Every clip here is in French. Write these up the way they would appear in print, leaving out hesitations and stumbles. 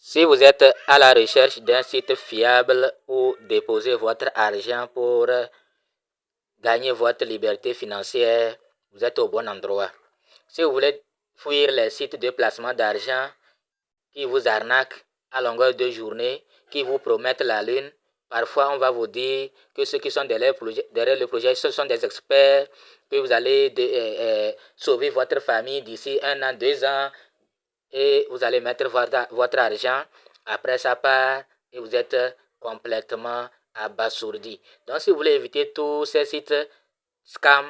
Si vous êtes à la recherche d'un site fiable où déposer votre argent pour gagner votre liberté financière, vous êtes au bon endroit. Si vous voulez fuir les sites de placement d'argent qui vous arnaquent à longueur de journée, qui vous promettent la lune, parfois on va vous dire que ceux qui sont derrière le projet, ce sont des experts, que vous allez sauver votre famille d'ici 1 an, 2 ans, et vous allez mettre votre argent, après ça part et vous êtes complètement abasourdi. Donc si vous voulez éviter tous ces sites scam,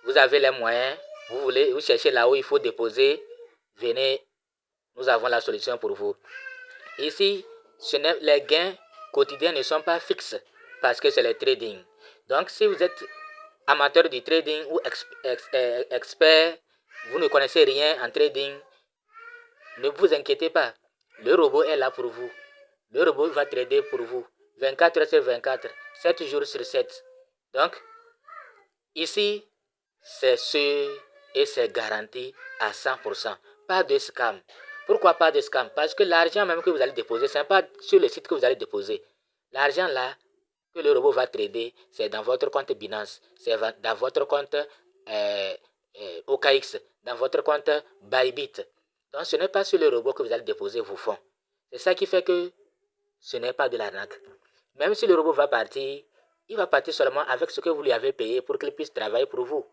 vous avez les moyens, vous cherchez là où il faut déposer, venez, nous avons la solution pour vous. Ici, les gains quotidiens ne sont pas fixes parce que c'est le trading. Donc si vous êtes amateur du trading ou expert, vous ne connaissez rien en trading, ne vous inquiétez pas, le robot est là pour vous. Le robot va trader pour vous 24 heures sur 24, 7 jours sur 7. Donc, ici, c'est sûr et c'est garanti à 100%. Pas de scam. Pourquoi pas de scam? Parce que l'argent même que vous allez déposer, ce n'est pas sur le site que vous allez déposer. L'argent là, que le robot va trader, c'est dans votre compte Binance, c'est dans votre compte OKX, dans votre compte Bybit. Donc, ce n'est pas sur le robot que vous allez déposer vos fonds. C'est ça qui fait que ce n'est pas de l'arnaque. Même si le robot va partir, il va partir seulement avec ce que vous lui avez payé pour qu'il puisse travailler pour vous.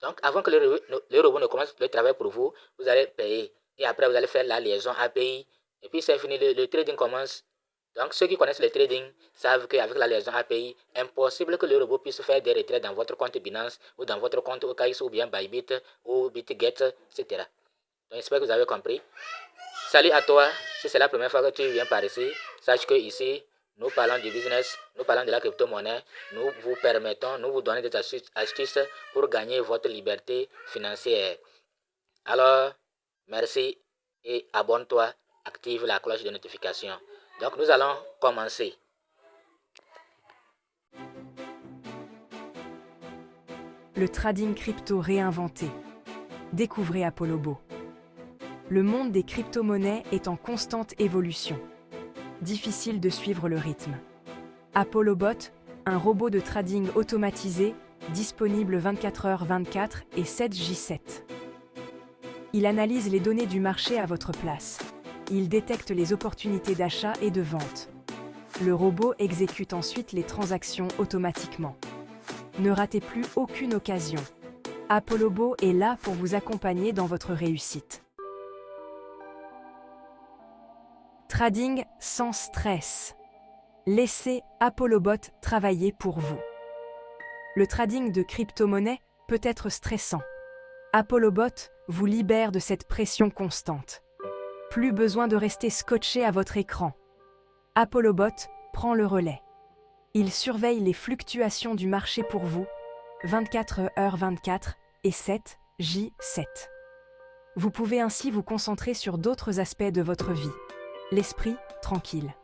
Donc, avant que le robot ne commence le travail pour vous, vous allez payer. Et après, vous allez faire la liaison API. Et puis, c'est fini, le trading commence. Donc, ceux qui connaissent le trading savent qu'avec la liaison API, impossible que le robot puisse faire des retraits dans votre compte Binance ou dans votre compte OKX ou bien Bybit ou BitGet, etc. Donc, j'espère que vous avez compris. Salut à toi, si c'est la première fois que tu viens par ici, sache que ici, nous parlons du business, nous parlons de la crypto-monnaie, nous vous donnons des astuces pour gagner votre liberté financière. Alors, merci et abonne-toi, active la cloche de notification. Donc, nous allons commencer. Le trading crypto réinventé. Découvrez Apollobo. Le monde des crypto-monnaies est en constante évolution. Difficile de suivre le rythme. Apollobot, un robot de trading automatisé, disponible 24h24 et 7J7. Il analyse les données du marché à votre place. Il détecte les opportunités d'achat et de vente. Le robot exécute ensuite les transactions automatiquement. Ne ratez plus aucune occasion. Apollobo est là pour vous accompagner dans votre réussite. Trading sans stress. Laissez Apollobot travailler pour vous. Le trading de crypto-monnaie peut être stressant. Apollobot vous libère de cette pression constante. Plus besoin de rester scotché à votre écran. Apollobot prend le relais. Il surveille les fluctuations du marché pour vous, 24h24 et 7J7. Vous pouvez ainsi vous concentrer sur d'autres aspects de votre vie. L'esprit tranquille.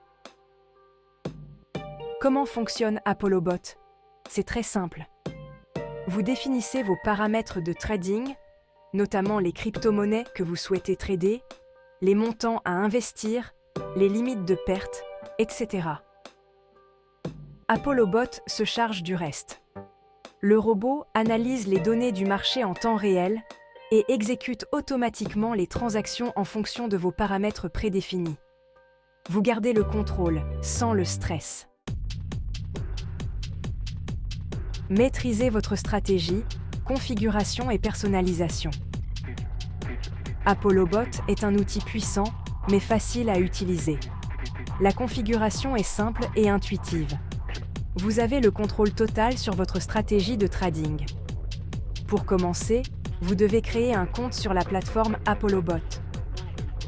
Comment fonctionne Apollobot? C'est très simple. Vous définissez vos paramètres de trading, notamment les crypto-monnaies que vous souhaitez trader, les montants à investir, les limites de perte, etc. Apollobot se charge du reste. Le robot analyse les données du marché en temps réel et exécute automatiquement les transactions en fonction de vos paramètres prédéfinis. Vous gardez le contrôle, sans le stress. Maîtrisez votre stratégie, configuration et personnalisation. Apollobot est un outil puissant, mais facile à utiliser. La configuration est simple et intuitive. Vous avez le contrôle total sur votre stratégie de trading. Pour commencer, vous devez créer un compte sur la plateforme Apollobot.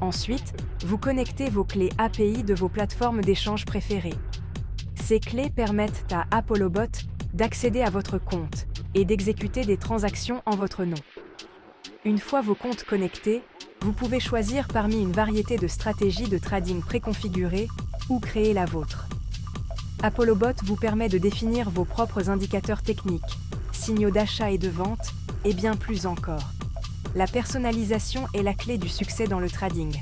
Ensuite, vous connectez vos clés API de vos plateformes d'échange préférées. Ces clés permettent à Apollobot d'accéder à votre compte et d'exécuter des transactions en votre nom. Une fois vos comptes connectés, vous pouvez choisir parmi une variété de stratégies de trading préconfigurées ou créer la vôtre. Apollobot vous permet de définir vos propres indicateurs techniques, signaux d'achat et de vente, et bien plus encore. La personnalisation est la clé du succès dans le trading.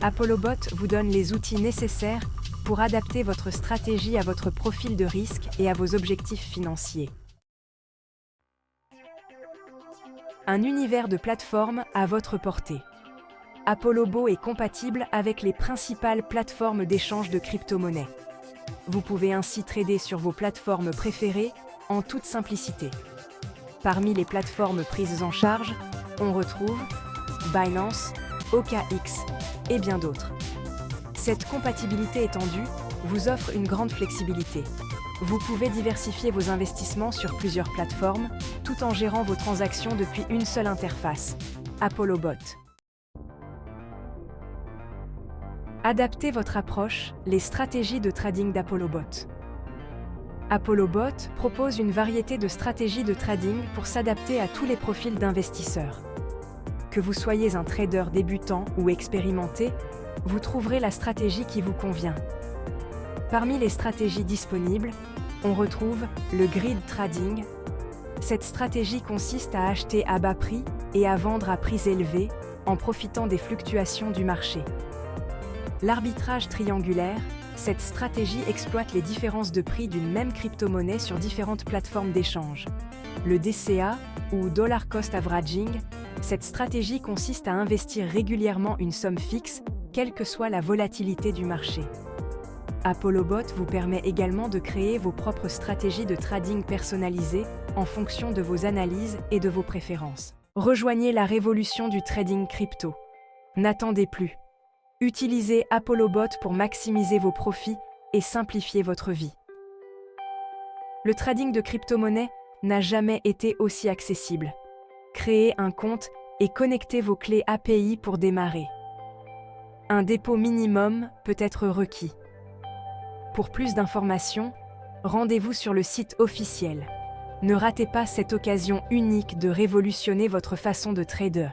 ApolloBot vous donne les outils nécessaires pour adapter votre stratégie à votre profil de risque et à vos objectifs financiers. Un univers de plateformes à votre portée. ApolloBot est compatible avec les principales plateformes d'échange de crypto-monnaies. Vous pouvez ainsi trader sur vos plateformes préférées en toute simplicité. Parmi les plateformes prises en charge, on retrouve Binance, OKX et bien d'autres. Cette compatibilité étendue vous offre une grande flexibilité. Vous pouvez diversifier vos investissements sur plusieurs plateformes tout en gérant vos transactions depuis une seule interface, ApolloBot. Adaptez votre approche, les stratégies de trading d'ApolloBot. ApolloBot propose une variété de stratégies de trading pour s'adapter à tous les profils d'investisseurs. Que vous soyez un trader débutant ou expérimenté, vous trouverez la stratégie qui vous convient. Parmi les stratégies disponibles, on retrouve le grid trading. Cette stratégie consiste à acheter à bas prix et à vendre à prix élevés en profitant des fluctuations du marché. L'arbitrage triangulaire, cette stratégie exploite les différences de prix d'une même crypto-monnaie sur différentes plateformes d'échange. Le DCA, ou Dollar Cost Averaging, cette stratégie consiste à investir régulièrement une somme fixe, quelle que soit la volatilité du marché. ApolloBot vous permet également de créer vos propres stratégies de trading personnalisées en fonction de vos analyses et de vos préférences. Rejoignez la révolution du trading crypto. N'attendez plus. Utilisez ApolloBot pour maximiser vos profits et simplifier votre vie. Le trading de crypto-monnaies n'a jamais été aussi accessible. Créez un compte et connectez vos clés API pour démarrer. Un dépôt minimum peut être requis. Pour plus d'informations, rendez-vous sur le site officiel. Ne ratez pas cette occasion unique de révolutionner votre façon de trader.